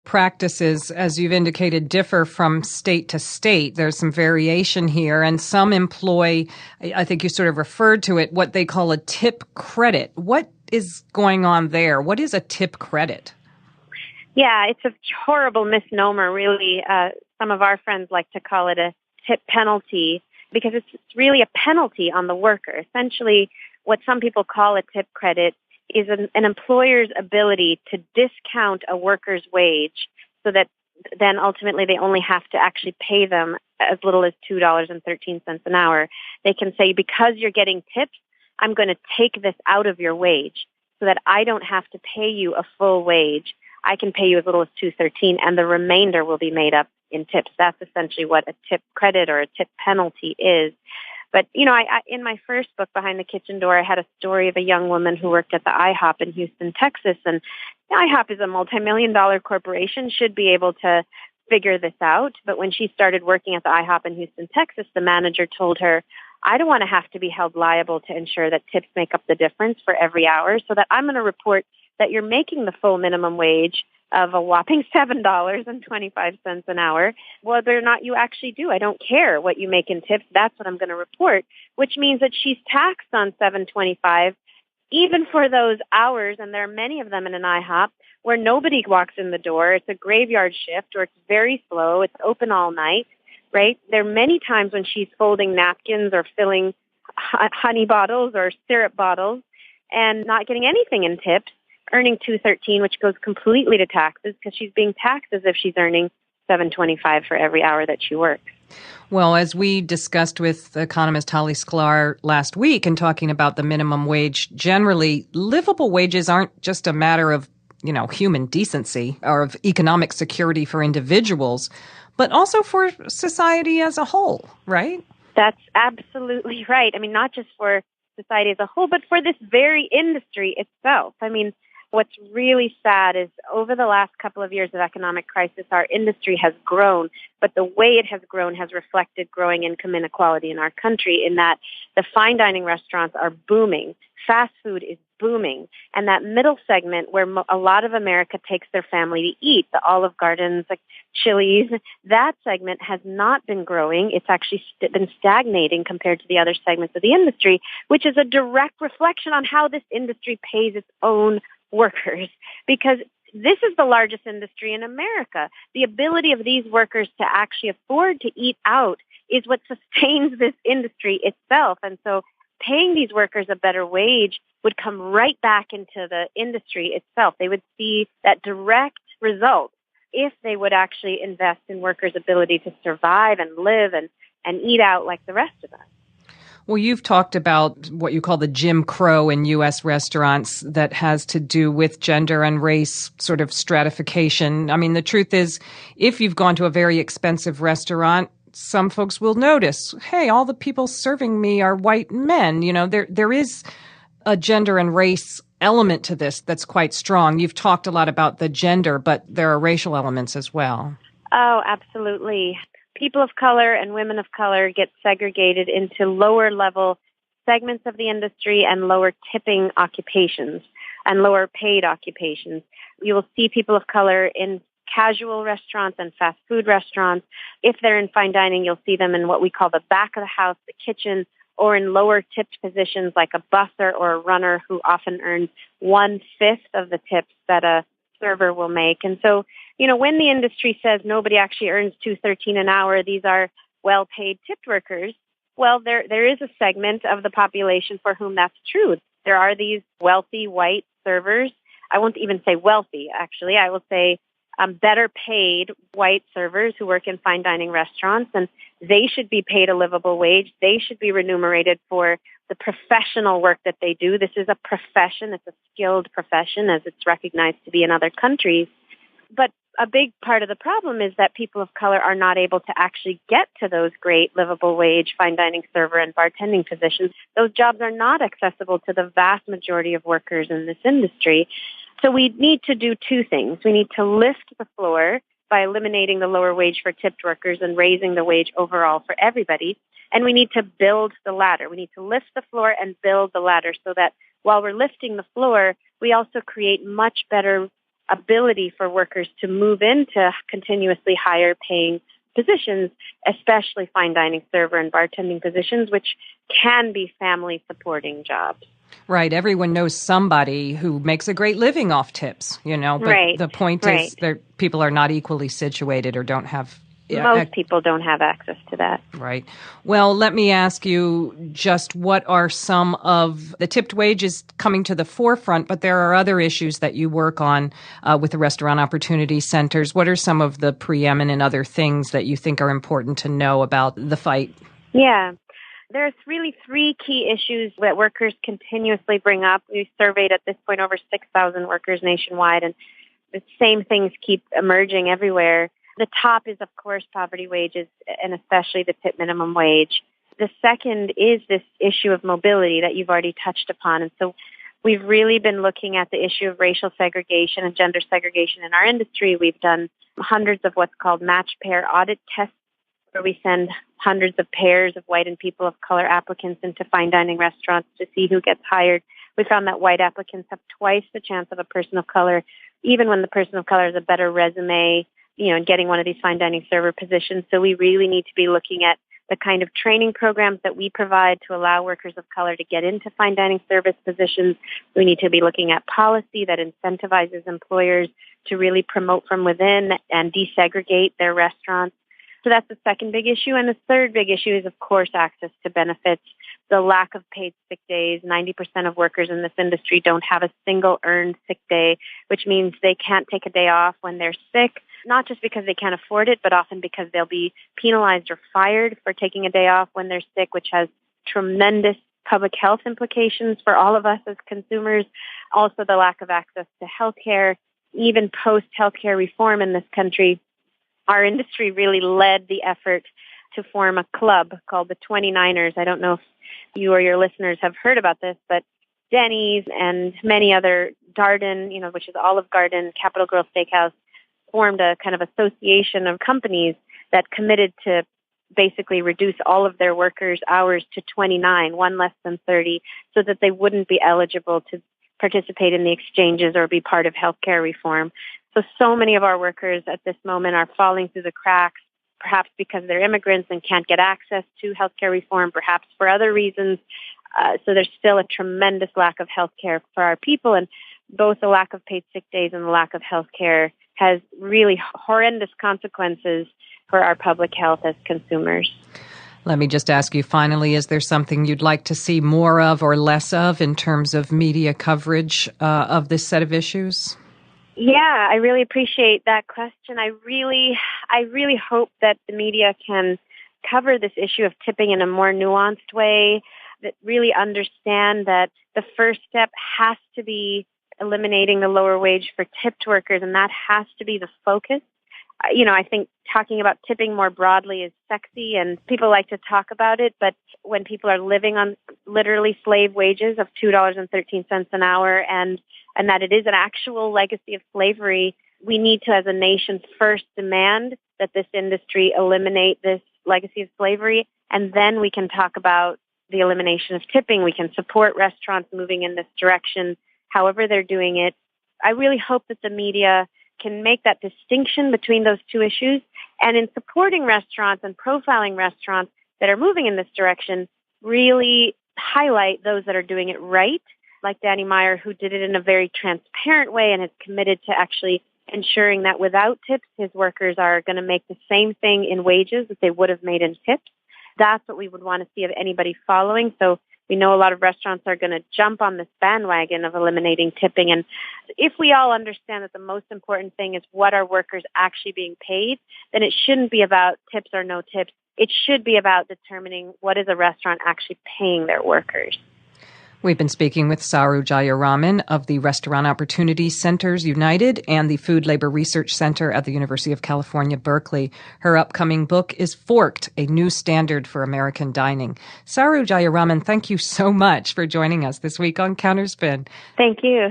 practices, as you've indicated, differ from state to state. There's some variation here, and some employ, I think you sort of referred to it, what they call a tip credit. What is going on there? What is a tip credit? Yeah, it's a horrible misnomer, really. Some of our friends like to call it a tip penalty because it's really a penalty on the worker. Essentially, what some people call a tip credit is an employer's ability to discount a worker's wage so that then ultimately they only have to actually pay them as little as $2.13 an hour. They can say, because you're getting tips, I'm going to take this out of your wage so that I don't have to pay you a full wage. I can pay you as little as $2.13, and the remainder will be made up in tips. That's essentially what a tip credit or a tip penalty is. But, I in my first book, Behind the Kitchen Door, I had a story of a young woman who worked at the IHOP in Houston, Texas. And IHOP is a multi-million-dollar corporation, should be able to figure this out. But when she started working at the IHOP in Houston, Texas, the manager told her, I don't want to have to be held liable to ensure that tips make up the difference for every hour, so that I'm going to report that you're making the full minimum wage of a whopping $7.25 an hour, whether or not you actually do. I don't care what you make in tips. That's what I'm going to report, which means that she's taxed on $7.25, even for those hours, and there are many of them in an IHOP, where nobody walks in the door. It's a graveyard shift, or it's very slow. It's open all night, right? There are many times when she's folding napkins or filling honey bottles or syrup bottles and not getting anything in tips, earning $2.13, which goes completely to taxes because she's being taxed as if she's earning $7.25 for every hour that she works. Well, as we discussed with economist Holly Sklar last week and talking about the minimum wage, generally, livable wages aren't just a matter of, human decency or of economic security for individuals, but also for society as a whole, right? That's absolutely right. I mean, not just for society as a whole, but for this very industry itself. I mean, what's really sad is over the last couple of years of economic crisis, our industry has grown, but the way it has grown has reflected growing income inequality in our country, in that the fine dining restaurants are booming, fast food is booming, and that middle segment where a lot of America takes their family to eat, the Olive Gardens, like Chili's, that segment has not been growing. It's actually been stagnating compared to the other segments of the industry, which is a direct reflection on how this industry pays its own workers, because this is the largest industry in America. The ability of these workers to actually afford to eat out is what sustains this industry itself. And so paying these workers a better wage would come right back into the industry itself. They would see that direct result if they would actually invest in workers' ability to survive and live and eat out like the rest of us. Well, you've talked about what you call the Jim Crow in U.S. restaurants that has to do with gender and race sort of stratification. I mean, the truth is, if you've gone to a very expensive restaurant, some folks will notice, hey, all the people serving me are white men. There is a gender and race element to this that's quite strong. You've talked a lot about the gender, but there are racial elements as well. Oh, absolutely. People of color and women of color get segregated into lower level segments of the industry and lower tipping occupations and lower paid occupations. You will see people of color in casual restaurants and fast food restaurants. If they're in fine dining, you'll see them in what we call the back of the house, the kitchen, or in lower tipped positions like a busser or a runner who often earns 1/5 of the tips that a server will make. And so, when the industry says nobody actually earns $2.13 an hour, these are well-paid tipped workers, well, there is a segment of the population for whom that's true. There are these wealthy white servers. I won't even say wealthy, actually. I will say better paid white servers who work in fine dining restaurants, and they should be paid a livable wage. They should be remunerated for the professional work that they do. This is a profession. It's a skilled profession, as it's recognized to be in other countries. But a big part of the problem is that people of color are not able to actually get to those great livable wage fine dining server and bartending positions. Those jobs are not accessible to the vast majority of workers in this industry. So we need to do two things. We need to lift the floor by eliminating the lower wage for tipped workers and raising the wage overall for everybody. And we need to build the ladder. We need to lift the floor and build the ladder so that while we're lifting the floor, we also create much better ability for workers to move into continuously higher paying positions, especially fine dining server and bartending positions, which can be family supporting jobs. Right. Everyone knows somebody who makes a great living off tips, but Right. the point is that people are not equally situated or don't have. Most people don't have access to that. Right. Well, let me ask you just what are some of the tipped wages coming to the forefront, but there are other issues that you work on with the Restaurant Opportunity Centers. What are some of the preeminent other things that you think are important to know about the fight? Yeah. There's really three key issues that workers continuously bring up. We've surveyed at this point over 6,000 workers nationwide, and the same things keep emerging everywhere. The top is, of course, poverty wages, and especially the tip minimum wage. The second is this issue of mobility that you've already touched upon. And so we've really been looking at the issue of racial segregation and gender segregation in our industry. We've done hundreds of what's called match pair audit tests, where we send hundreds of pairs of white and people of color applicants into fine dining restaurants to see who gets hired. We found that white applicants have twice the chance of a person of color, even when the person of color has a better resume, and getting one of these fine dining server positions. So we really need to be looking at the kind of training programs that we provide to allow workers of color to get into fine dining service positions. We need to be looking at policy that incentivizes employers to really promote from within and desegregate their restaurants. So that's the second big issue. And the third big issue is, of course, access to benefits. The lack of paid sick days. 90% of workers in this industry don't have a single earned sick day, which means they can't take a day off when they're sick, not just because they can't afford it, but often because they'll be penalized or fired for taking a day off when they're sick, which has tremendous public health implications for all of us as consumers. Also, the lack of access to healthcare, even post-healthcare reform in this country. Our industry really led the effort to form a club called the 29ers. I don't know if you or your listeners have heard about this, but Denny's and many other Darden, which is Olive Garden, Capitol Grill Steakhouse, formed a kind of association of companies that committed to basically reduce all of their workers' hours to 29, one less than 30, so that they wouldn't be eligible to participate in the exchanges or be part of healthcare reform. So many of our workers at this moment are falling through the cracks, perhaps because they're immigrants and can't get access to healthcare reform, perhaps for other reasons. So there's still a tremendous lack of healthcare for our people, and both the lack of paid sick days and the lack of healthcare has really horrendous consequences for our public health as consumers. Let me just ask you finally, is there something you'd like to see more of or less of in terms of media coverage of this set of issues? Yeah, I really appreciate that question. I really hope that the media can cover this issue of tipping in a more nuanced way, that really understand that the first step has to be eliminating the lower wage for tipped workers, and that has to be the focus. I think talking about tipping more broadly is sexy and people like to talk about it, but when people are living on literally slave wages of $2.13 an hour and that it is an actual legacy of slavery, we need to, as a nation, first demand that this industry eliminate this legacy of slavery, and then we can talk about the elimination of tipping. We can support restaurants moving in this direction, however they're doing it. I really hope that the media can make that distinction between those two issues, and in supporting restaurants and profiling restaurants that are moving in this direction, really highlight those that are doing it right, like Danny Meyer, who did it in a very transparent way and is committed to actually ensuring that without tips, his workers are going to make the same thing in wages that they would have made in tips. That's what we would want to see of anybody following. So we know a lot of restaurants are going to jump on this bandwagon of eliminating tipping. And if we all understand that the most important thing is what are workers actually being paid, then it shouldn't be about tips or no tips. It should be about determining what is a restaurant actually paying their workers. We've been speaking with Saru Jayaraman of the Restaurant Opportunity Centers United and the Food Labor Research Center at the University of California, Berkeley. Her upcoming book is Forked, A New Standard for American Dining. Saru Jayaraman, thank you so much for joining us this week on CounterSpin. Thank you.